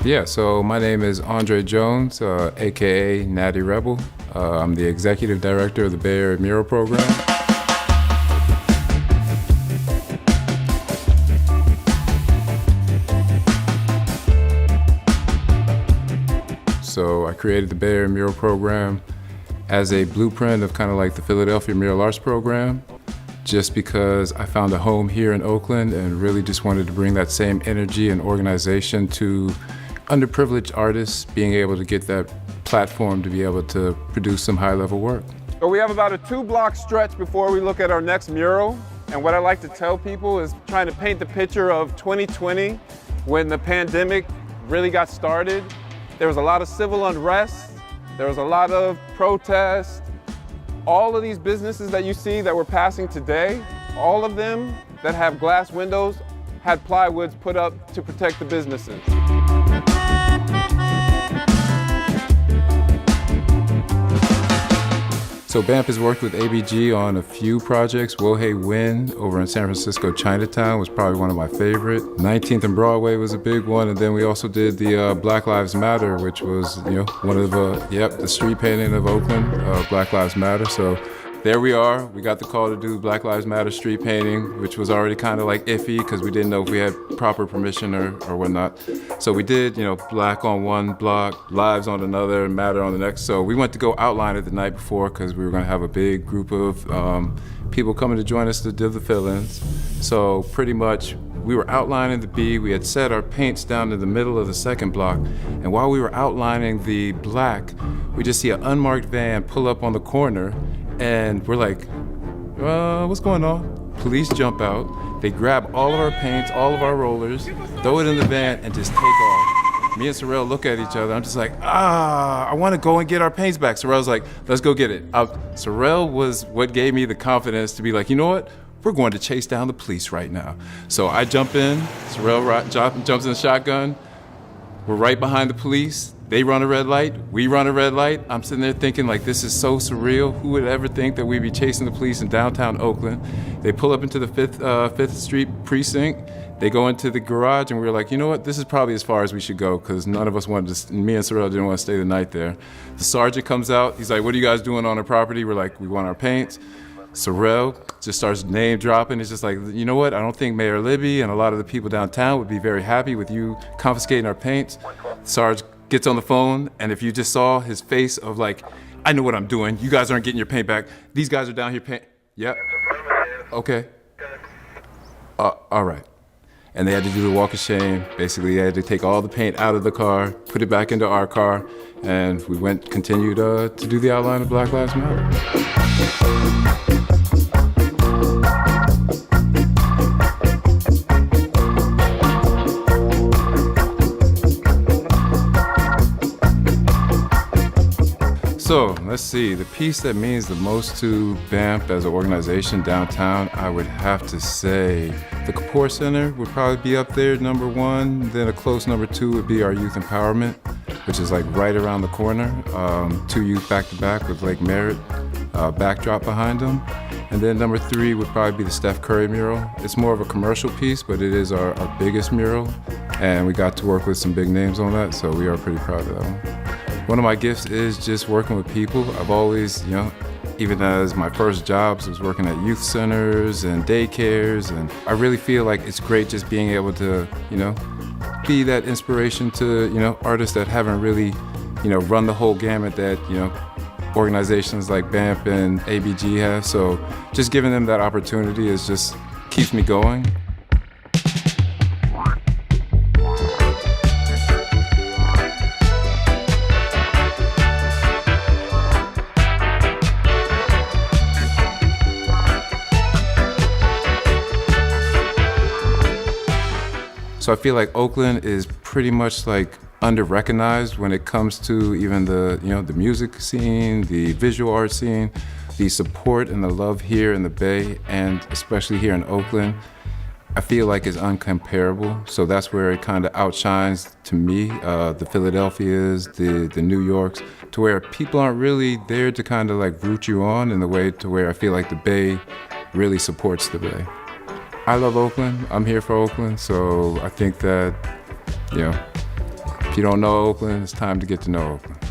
Yeah, so my name is Andre Jones, aka Natty Rebel. I'm the executive director of the Bay Area Mural Program. So I created the Bay Area Mural Program as a blueprint of kind of like the Philadelphia Mural Arts Program, just because I found a home here in Oakland and really just wanted to bring that same energy and organization to underprivileged artists being able to get that platform to be able to produce some high-level work. So we have about a 2-block stretch before we look at our next mural. And what I like to tell people is trying to paint the picture of 2020 when the pandemic really got started. There was a lot of civil unrest. There was a lot of protest. All of these businesses that you see that we're passing today, all of them that have glass windows had plywoods put up to protect the businesses. So BAMP has worked with ABG on a few projects. Wohei Win over in San Francisco, Chinatown was probably one of my favorite. 19th and Broadway was a big one, and then we also did the Black Lives Matter, which was, one of the street painting of Oakland, Black Lives Matter. So there we are. We got the call to do Black Lives Matter street painting, which was already kind of like iffy because we didn't know if we had proper permission or whatnot. So we did, black on one block, lives on another, matter on the next. So we went to go outline it the night before because we were going to have a big group of people coming to join us to do the fill-ins. So pretty much we were outlining the B. We had set our paints down in the middle of the second block. And while we were outlining the black, we just see an unmarked van pull up on the corner. And we're like, what's going on? Police jump out. They grab all of our paints, all of our rollers, throw it in the van, and just take off. Me and Sorrell look at each other. I'm just like, I want to go and get our paints back. Sorrell's like, let's go get it. Sorrell was what gave me the confidence to be like, you know what? We're going to chase down the police right now. So I jump in. Sorrell jumps in the shotgun. We're right behind the police. They run a red light, we run a red light. I'm sitting there thinking like, this is so surreal. Who would ever think that we'd be chasing the police in downtown Oakland? They pull up into the 5th Street precinct. They go into the garage and we were like, you know what? This is probably as far as we should go because none of us wanted to, me and Sorrell didn't want to stay the night there. The sergeant comes out. He's like, what are you guys doing on our property? We're like, we want our paints. Sorrell just starts name dropping. It's just like, you know what? I don't think Mayor Libby and a lot of the people downtown would be very happy with you confiscating our paints. Sarge gets on the phone, and if you just saw his face of like, I know what I'm doing. You guys aren't getting your paint back. These guys are down here paint. Yep. Okay. All right. And they had to do the walk of shame. Basically, they had to take all the paint out of the car, put it back into our car, and we continued to do the outline of Black Lives Matter. So let's see, the piece that means the most to BAMP as an organization downtown, I would have to say the Kor Center would probably be up there, number one. Then a close number 2 would be our youth empowerment, which is like right around the corner. 2 youth back to back with Lake Merritt backdrop behind them. And then number 3 would probably be the Steph Curry mural. It's more of a commercial piece, but it is our biggest mural. And we got to work with some big names on that, so we are pretty proud of that one. One of my gifts is just working with people. I've always, even as my first jobs, I was working at youth centers and daycares, and I really feel like it's great just being able to, be that inspiration to, artists that haven't really, run the whole gamut that, organizations like BAMP and ABG have. So just giving them that opportunity is just keeps me going. So I feel like Oakland is pretty much like under-recognized when it comes to even the, the music scene, the visual art scene, the support and the love here in the Bay, and especially here in Oakland, I feel like is uncomparable. So that's where it kind of outshines to me, the Philadelphias, the New Yorks, to where people aren't really there to kind of like root you on in the way to where I feel like the Bay really supports the Bay. I love Oakland. I'm here for Oakland, so I think that, If you don't know Oakland, it's time to get to know Oakland.